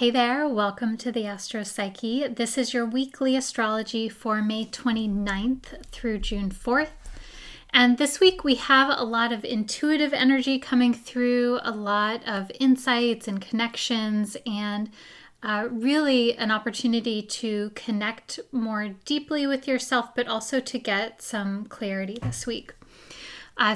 Hey there, welcome to the Astro Psyche. This is your weekly astrology for May 29th through June 4th. And this week we have a lot of intuitive energy coming through, a lot of insights and connections, and really an opportunity to connect more deeply with yourself, but also to get some clarity this week.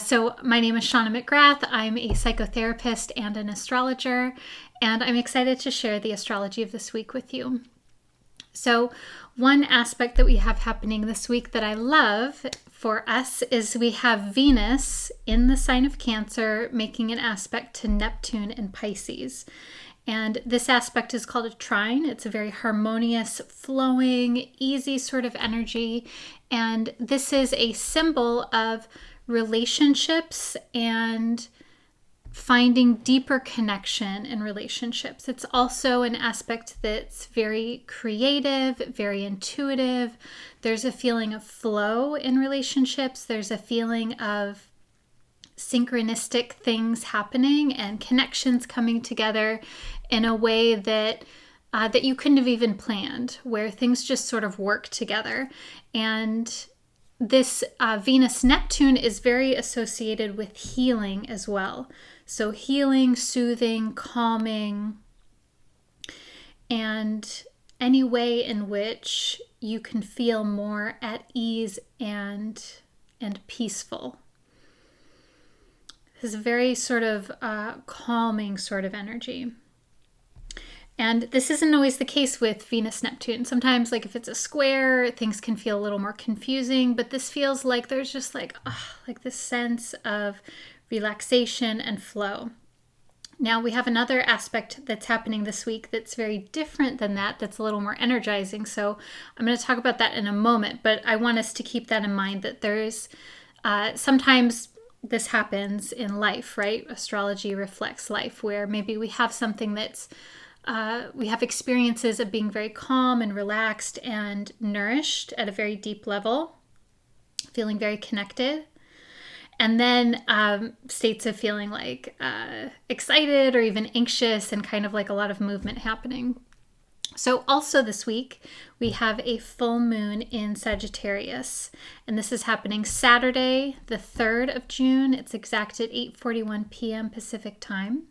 So my name is Shawna McGrath. I'm a psychotherapist and an astrologer, and I'm excited to share the astrology of this week with you. So one aspect that we have happening this week that I love for us is we have Venus in the sign of Cancer making an aspect to Neptune in Pisces. And this aspect is called a trine. It's a very harmonious, flowing, easy sort of energy. And this is a symbol of relationships and finding deeper connection in relationships. It's also an aspect that's very creative, very intuitive. There's a feeling of flow in relationships. There's a feeling of synchronistic things happening and connections coming together in a way that that you couldn't have even planned, where things just sort of work together. And this Venus-Neptune is very associated with healing as well. So healing, soothing, calming, and any way in which you can feel more at ease and peaceful. This is a very sort of calming sort of energy. And this isn't always the case with Venus-Neptune. Sometimes, like if it's a square, things can feel a little more confusing, but this feels like there's just like this sense of relaxation and flow. Now we have another aspect that's happening this week that's very different than that, that's a little more energizing. So I'm going to talk about that in a moment, but I want us to keep that in mind, that there's sometimes this happens in life, right? Astrology reflects life, where maybe we have something that's we have experiences of being very calm and relaxed and nourished at a very deep level, feeling very connected. And then states of feeling like excited or even anxious and kind of like a lot of movement happening. So also this week, we have a full moon in Sagittarius. And this is happening Saturday, the 3rd of June. It's exact at 8:41 p.m. Pacific time.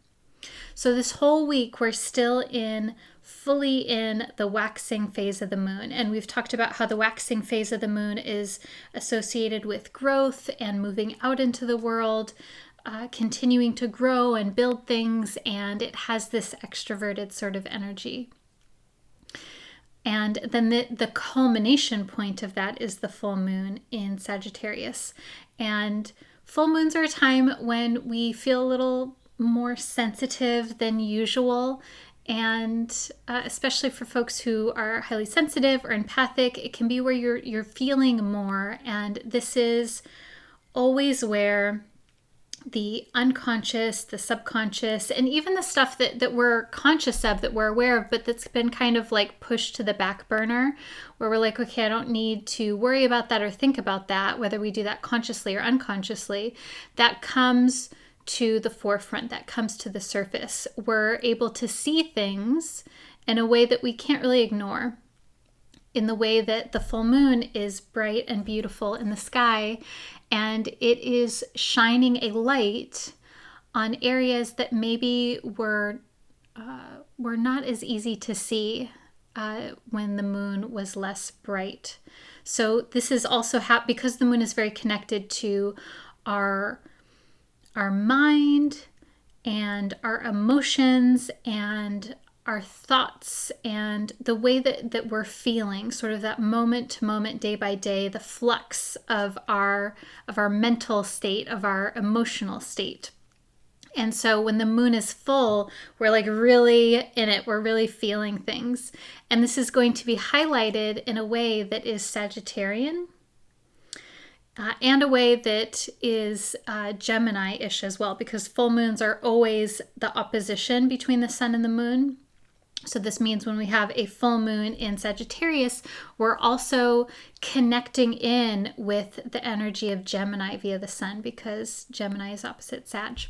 So this whole week, we're still fully in the waxing phase of the moon. And we've talked about how the waxing phase of the moon is associated with growth and moving out into the world, continuing to grow and build things. And it has this extroverted sort of energy. And then the culmination point of that is the full moon in Sagittarius. And full moons are a time when we feel a little more sensitive than usual, and especially for folks who are highly sensitive or empathic, it can be where you're feeling more. And this is always where the unconscious, the subconscious, and even the stuff that we're conscious of, that we're aware of, but that's been kind of like pushed to the back burner, where we're like, okay, I don't need to worry about that or think about that, whether we do that consciously or unconsciously, that comes to the forefront, that comes to the surface. We're able to see things in a way that we can't really ignore, in the way that the full moon is bright and beautiful in the sky, and it is shining a light on areas that maybe were not as easy to see when the moon was less bright. So this is also because the moon is very connected to our mind and our emotions and our thoughts and the way that we're feeling, sort of that moment to moment, day by day, the flux of our mental state, of our emotional state. And so when the moon is full, we're like really in it, we're really feeling things. And this is going to be highlighted in a way that is Sagittarian, and a way that is Gemini-ish as well, because full moons are always the opposition between the sun and the moon. So this means when we have a full moon in Sagittarius, we're also connecting in with the energy of Gemini via the sun, because Gemini is opposite Sag.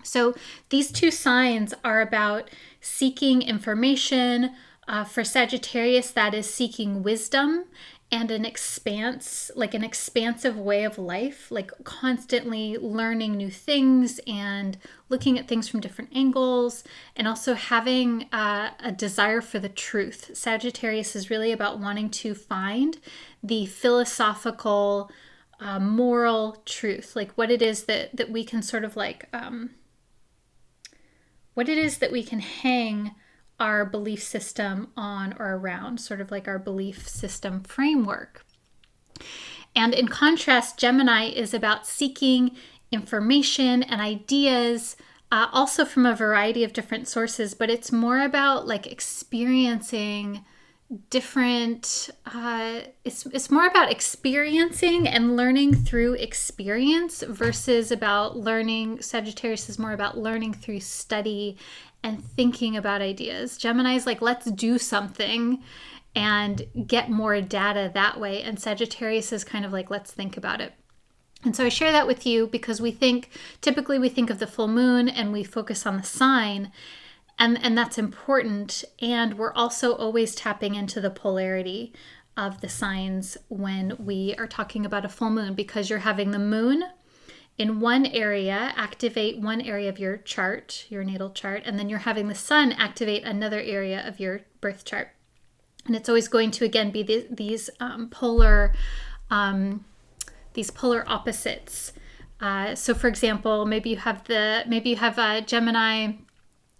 So these two signs are about seeking information. For Sagittarius, that is seeking wisdom and an expansive way of life, like constantly learning new things and looking at things from different angles, and also having a desire for the truth. Sagittarius is really about wanting to find the philosophical, moral truth, like what it is that we can sort of like, what it is that we can hang our belief system on or around, sort of like our belief system framework. And in contrast, Gemini is about seeking information and ideas, also from a variety of different sources, but it's more about like experiencing different, it's more about experiencing and learning through experience versus about learning. Sagittarius is more about learning through study and thinking about ideas. Gemini is like, let's do something and get more data that way. And Sagittarius is kind of like, let's think about it. And so I share that with you because typically we think of the full moon and we focus on the sign. And that's important. And we're also always tapping into the polarity of the signs when we are talking about a full moon, because you're having the moon in one area activate one area of your chart, your natal chart, and then you're having the sun activate another area of your birth chart. And it's always going to, again, be these polar opposites. So for example, maybe you have Gemini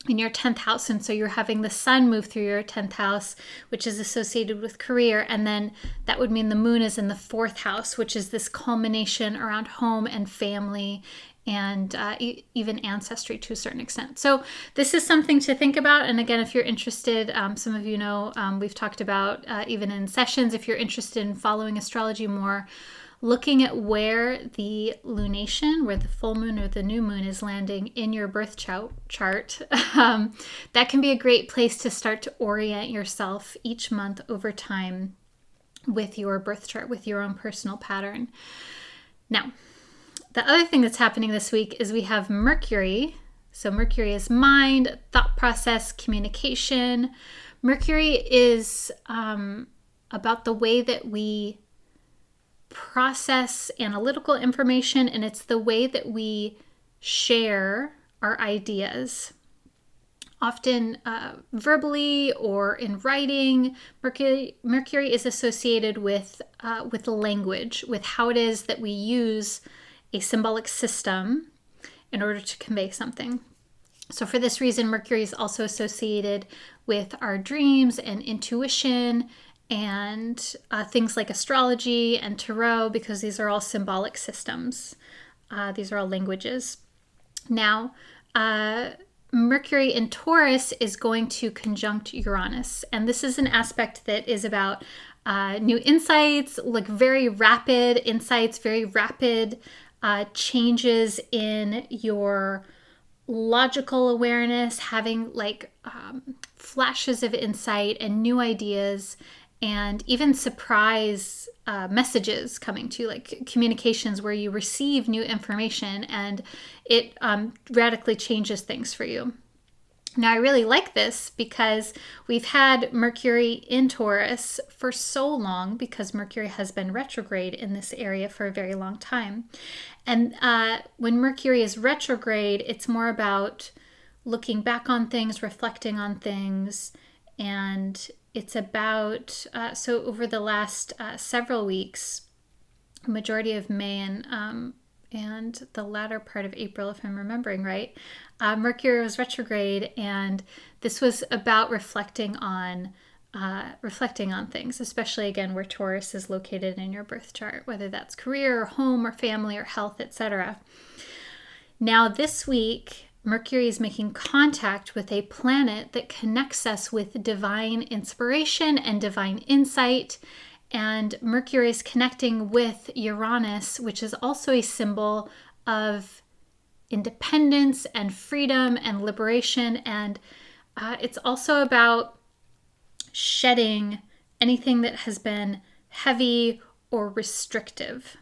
in your 10th house, and so you're having the sun move through your 10th house, which is associated with career, and then that would mean the moon is in the 4th house, which is this culmination around home and family and even ancestry to a certain extent. So this is something to think about. And again, if you're interested, some of you know, we've talked about even in sessions, if you're interested in following astrology more, looking at where the lunation, where the full moon or the new moon is landing in your birth chart, that can be a great place to start to orient yourself each month over time with your birth chart, with your own personal pattern. Now, the other thing that's happening this week is we have Mercury. So Mercury is mind, thought process, communication. Mercury is about the way that we process analytical information, and it's the way that we share our ideas, often verbally or in writing. Mercury is associated with language, with how it is that we use a symbolic system in order to convey something. So for this reason, Mercury is also associated with our dreams and intuition and things like astrology and tarot, because these are all symbolic systems. These are all languages. Now, Mercury in Taurus is going to conjunct Uranus, and this is an aspect that is about new insights, like very rapid insights, very rapid changes in your logical awareness, having like flashes of insight and new ideas, and even surprise messages coming to you, like communications where you receive new information and it radically changes things for you. Now, I really like this because we've had Mercury in Taurus for so long, because Mercury has been retrograde in this area for a very long time. And when Mercury is retrograde, it's more about looking back on things, reflecting on things, and it's about, so over the last several weeks, majority of May and the latter part of April, if I'm remembering right, Mercury was retrograde, and this was about reflecting on things, especially again where Taurus is located in your birth chart, whether that's career or home or family or health, etc. Now this week, Mercury is making contact with a planet that connects us with divine inspiration and divine insight. And Mercury is connecting with Uranus, which is also a symbol of independence and freedom and liberation. And it's also about shedding anything that has been heavy or restrictive.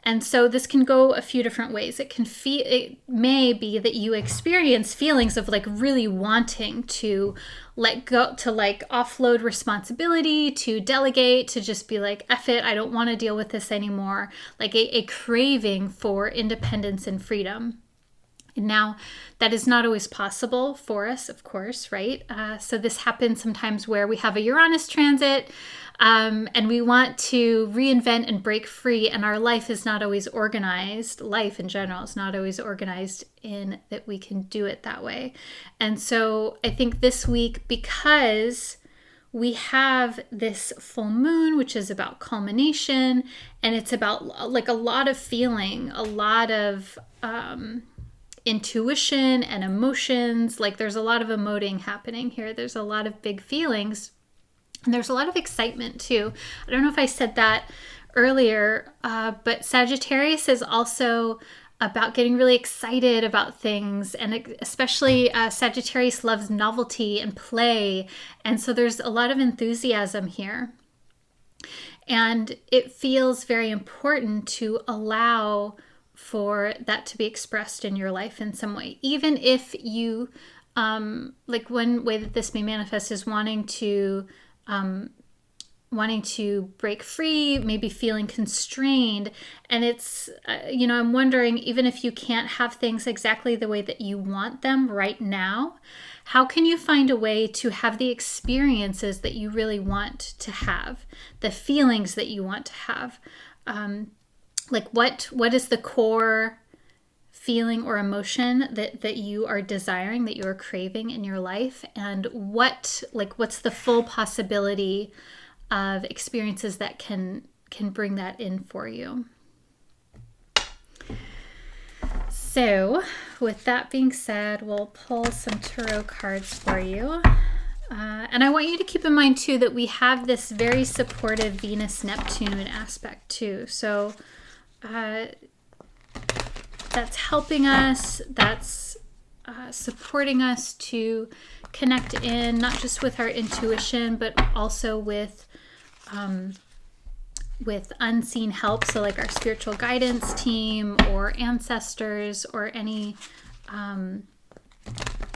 And so this can go a few different ways. It may be that you experience feelings of like really wanting to let go, to like offload responsibility, to delegate, to just be like, F it, I don't want to deal with this anymore. Like a craving for independence and freedom. Now, that is not always possible for us, of course, right? So this happens sometimes where we have a Uranus transit and we want to reinvent and break free, and our life is not always organized. Life in general is not always organized in that we can do it that way. And so I think this week, because we have this full moon, which is about culmination, and it's about like a lot of feeling, a lot of intuition and emotions. Like there's a lot of emoting happening here. There's a lot of big feelings, and there's a lot of excitement too. I don't know if I said that earlier, but Sagittarius is also about getting really excited about things, and especially Sagittarius loves novelty and play, and so there's a lot of enthusiasm here. And it feels very important to allow for that to be expressed in your life in some way, even if you like one way that this may manifest is wanting to break free, maybe feeling constrained. And it's I'm wondering, even if you can't have things exactly the way that you want them right now, how can you find a way to have the experiences that you really want to have, the feelings that you want to have? Like what is the core feeling or emotion that you are desiring, that you are craving in your life? And what's the full possibility of experiences that can bring that in for you? So with that being said, we'll pull some tarot cards for you. And I want you to keep in mind too that we have this very supportive Venus-Neptune aspect too. So that's helping us, that's supporting us to connect in, not just with our intuition, but also with unseen help. So like our spiritual guidance team or ancestors or any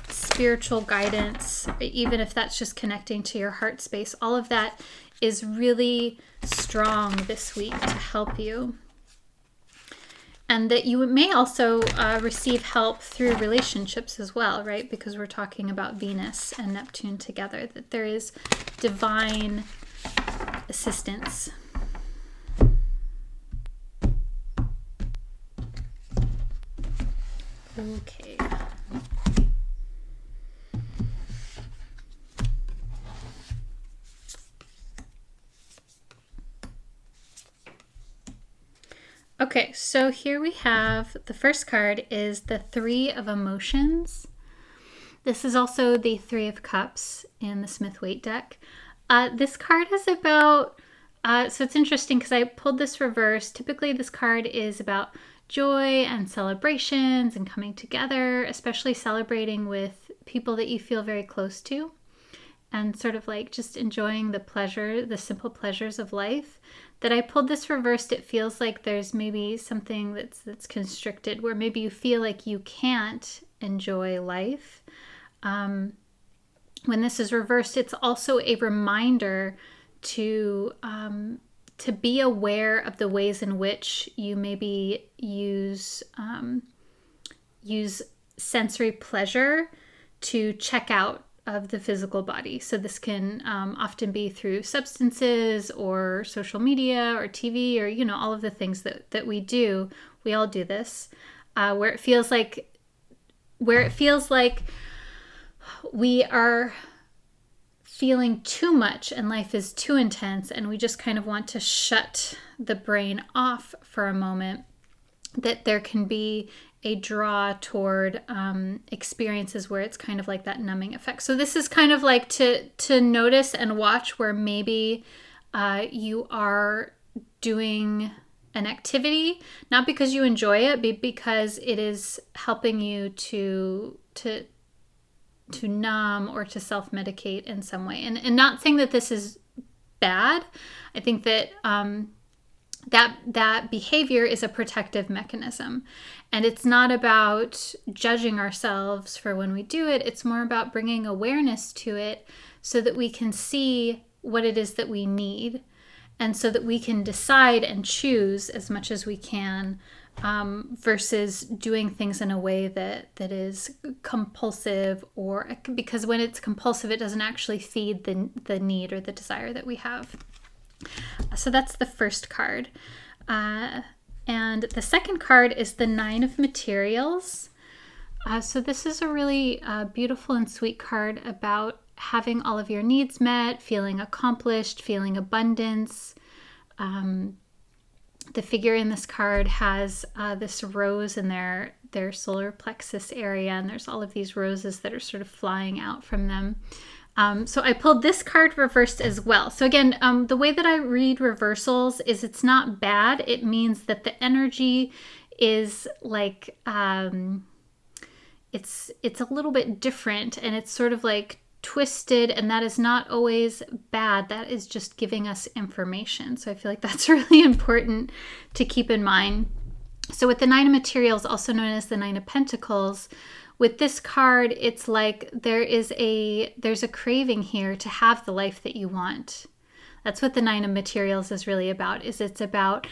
spiritual guidance, even if that's just connecting to your heart space. All of that is really strong this week to help you. And that you may also receive help through relationships as well, right? Because we're talking about Venus and Neptune together, that there is divine assistance. Okay. Okay, so here we have the first card is the Three of Emotions. This is also the Three of Cups in the Smith-Waite deck. This card is about, so it's interesting because I pulled this reverse. Typically this card is about joy and celebrations and coming together, especially celebrating with people that you feel very close to, and sort of like just enjoying the simple pleasures of life. That I pulled this reversed, it feels like there's maybe something that's constricted, where maybe you feel like you can't enjoy life. When this is reversed, it's also a reminder to be aware of the ways in which you maybe use sensory pleasure to check out of the physical body. So this can often be through substances or social media or TV or, all of the things that we do. We all do this, where it feels like we are feeling too much and life is too intense and we just kind of want to shut the brain off for a moment, that there can be a draw toward experiences where it's kind of like that numbing effect. So this is kind of like to notice and watch where maybe you are doing an activity, not because you enjoy it, but because it is helping you to numb or to self-medicate in some way. And not saying that this is bad. I think that that behavior is a protective mechanism. And it's not about judging ourselves for when we do it. It's more about bringing awareness to it so that we can see what it is that we need, and so that we can decide and choose as much as we can, versus doing things in a way that is compulsive, or because when it's compulsive, it doesn't actually feed the need or the desire that we have. So that's the first card. And the second card is the Nine of Materials. So this is a really beautiful and sweet card about having all of your needs met, feeling accomplished, feeling abundance. The figure in this card has this rose in their solar plexus area, and there's all of these roses that are sort of flying out from them. So I pulled this card reversed as well. So again, the way that I read reversals is it's not bad. It means that the energy is like, it's a little bit different, and it's sort of like twisted, and that is not always bad. That is just giving us information. So I feel like that's really important to keep in mind. So with the Nine of Materials, also known as the Nine of Pentacles, with this card, it's like there's a craving here to have the life that you want. That's what the Nine of Materials is really about. It's about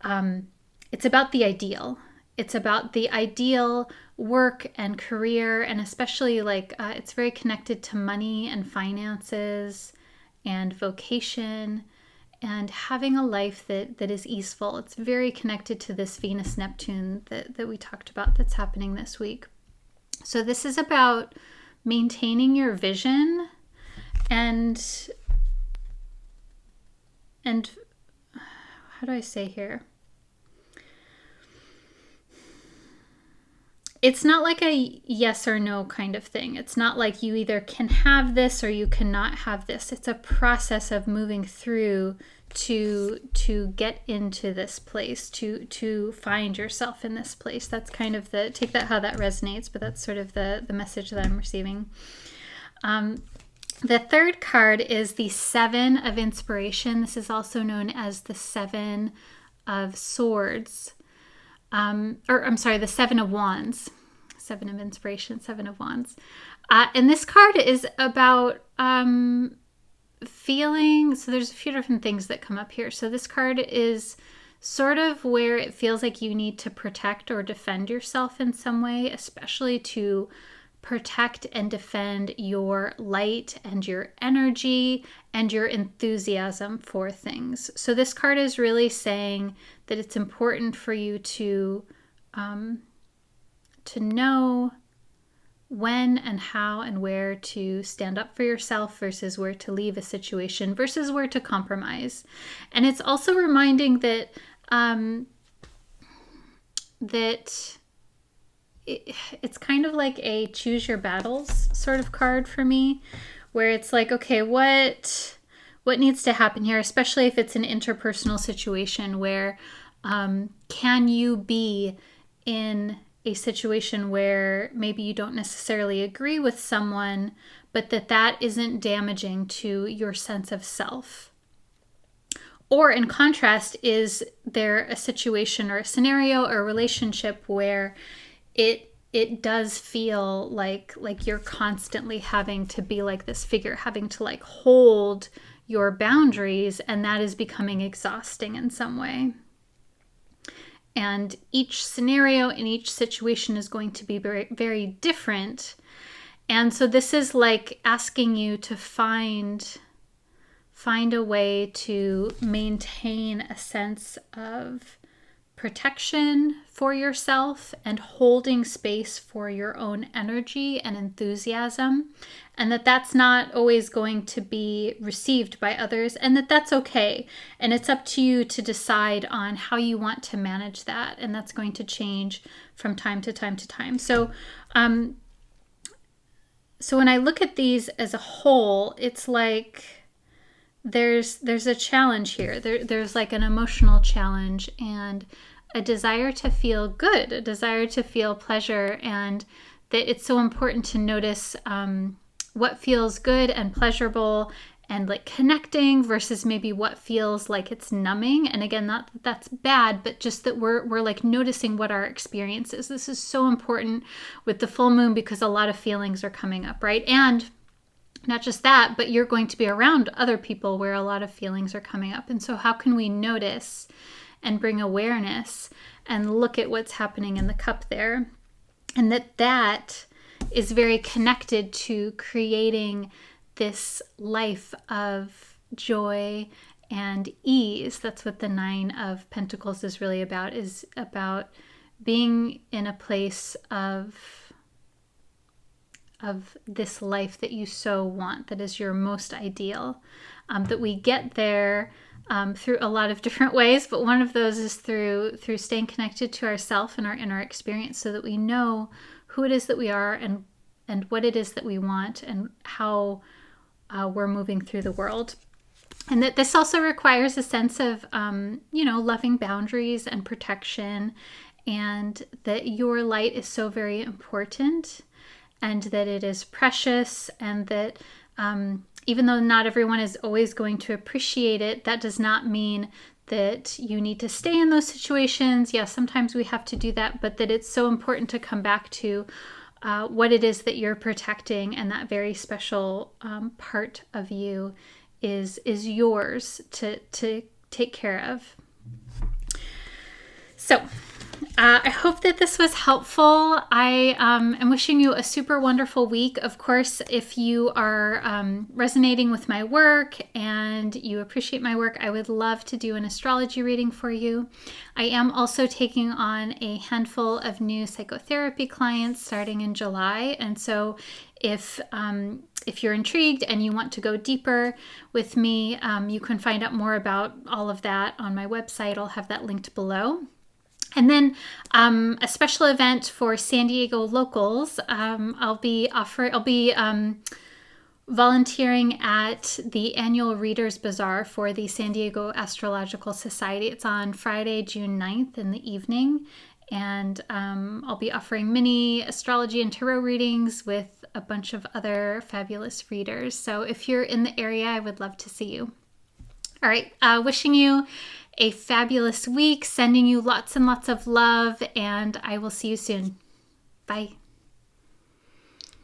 the ideal. It's about the ideal work and career, and especially like it's very connected to money and finances and vocation and having a life that is easeful. It's very connected to this Venus-Neptune that we talked about that's happening this week. So this is about maintaining your vision and how do I say here? It's not like a yes or no kind of thing. It's not like you either can have this or you cannot have this. It's a process of moving through to get into this place, to find yourself in this place. That's kind of take that how that resonates, but that's sort of the message that I'm receiving. The third card is the Seven of Inspiration. This is also known as the Seven of Swords. The Seven of Wands. Seven of Inspiration, Seven of Wands. And this card is about feeling, so there's a few different things that come up here. So this card is sort of where it feels like you need to protect or defend yourself in some way, especially to protect and defend your light and your energy and your enthusiasm for things. So this card is really saying that it's important for you to know when and how and where to stand up for yourself versus where to leave a situation versus where to compromise. And it's also reminding that it's kind of like a choose your battles sort of card for me, where it's like, okay, what needs to happen here, especially if it's an interpersonal situation where can you be in a situation where maybe you don't necessarily agree with someone, but that isn't damaging to your sense of self? Or in contrast, is there a situation or a scenario or a relationship where it does feel like you're constantly having to be like this figure, having to like hold your boundaries, and that is becoming exhausting in some way? And each scenario and each situation is going to be very, very different. And so this is like asking you to find a way to maintain a sense of protection for yourself and holding space for your own energy and enthusiasm, and that's not always going to be received by others, and that's okay. And it's up to you to decide on how you want to manage that, and that's going to change from time to time to time. So when I look at these as a whole, it's like there's a challenge here. There's like an emotional challenge and a desire to feel good, a desire to feel pleasure, and that it's so important to notice what feels good and pleasurable and like connecting versus maybe what feels like it's numbing. And again, not that that's bad, but just that we're like noticing what our experience is. This is so important with the full moon because a lot of feelings are coming up, right? And not just that, but you're going to be around other people where a lot of feelings are coming up. And so how can we notice and bring awareness and look at what's happening in the cup there? And that is very connected to creating this life of joy and ease. That's what the 9 of Pentacles is really about, is about being in a place of this life that you so want, that is your most ideal. That we get there through a lot of different ways, but one of those is through staying connected to ourselves and our inner experience, so that we know who it is that we are and what it is that we want and how we're moving through the world. And that this also requires a sense of, loving boundaries and protection, and that your light is so very important, and that it is precious, and that even though not everyone is always going to appreciate it, that does not mean that you need to stay in those situations. Yeah, sometimes we have to do that, but that it's so important to come back to what it is that you're protecting, and that very special part of you is yours to take care of. So I hope that this was helpful. I am wishing you a super wonderful week. Of course, if you are resonating with my work and you appreciate my work, I would love to do an astrology reading for you. I am also taking on a handful of new psychotherapy clients starting in July. And so if you're intrigued and you want to go deeper with me, you can find out more about all of that on my website. I'll have that linked below. And then a special event for San Diego locals. I'll be volunteering at the annual Readers Bazaar for the San Diego Astrological Society. It's on Friday, June 9th in the evening. And I'll be offering mini astrology and tarot readings with a bunch of other fabulous readers. So if you're in the area, I would love to see you. All right, wishing you a fabulous week, sending you lots and lots of love, and I will see you soon. Bye.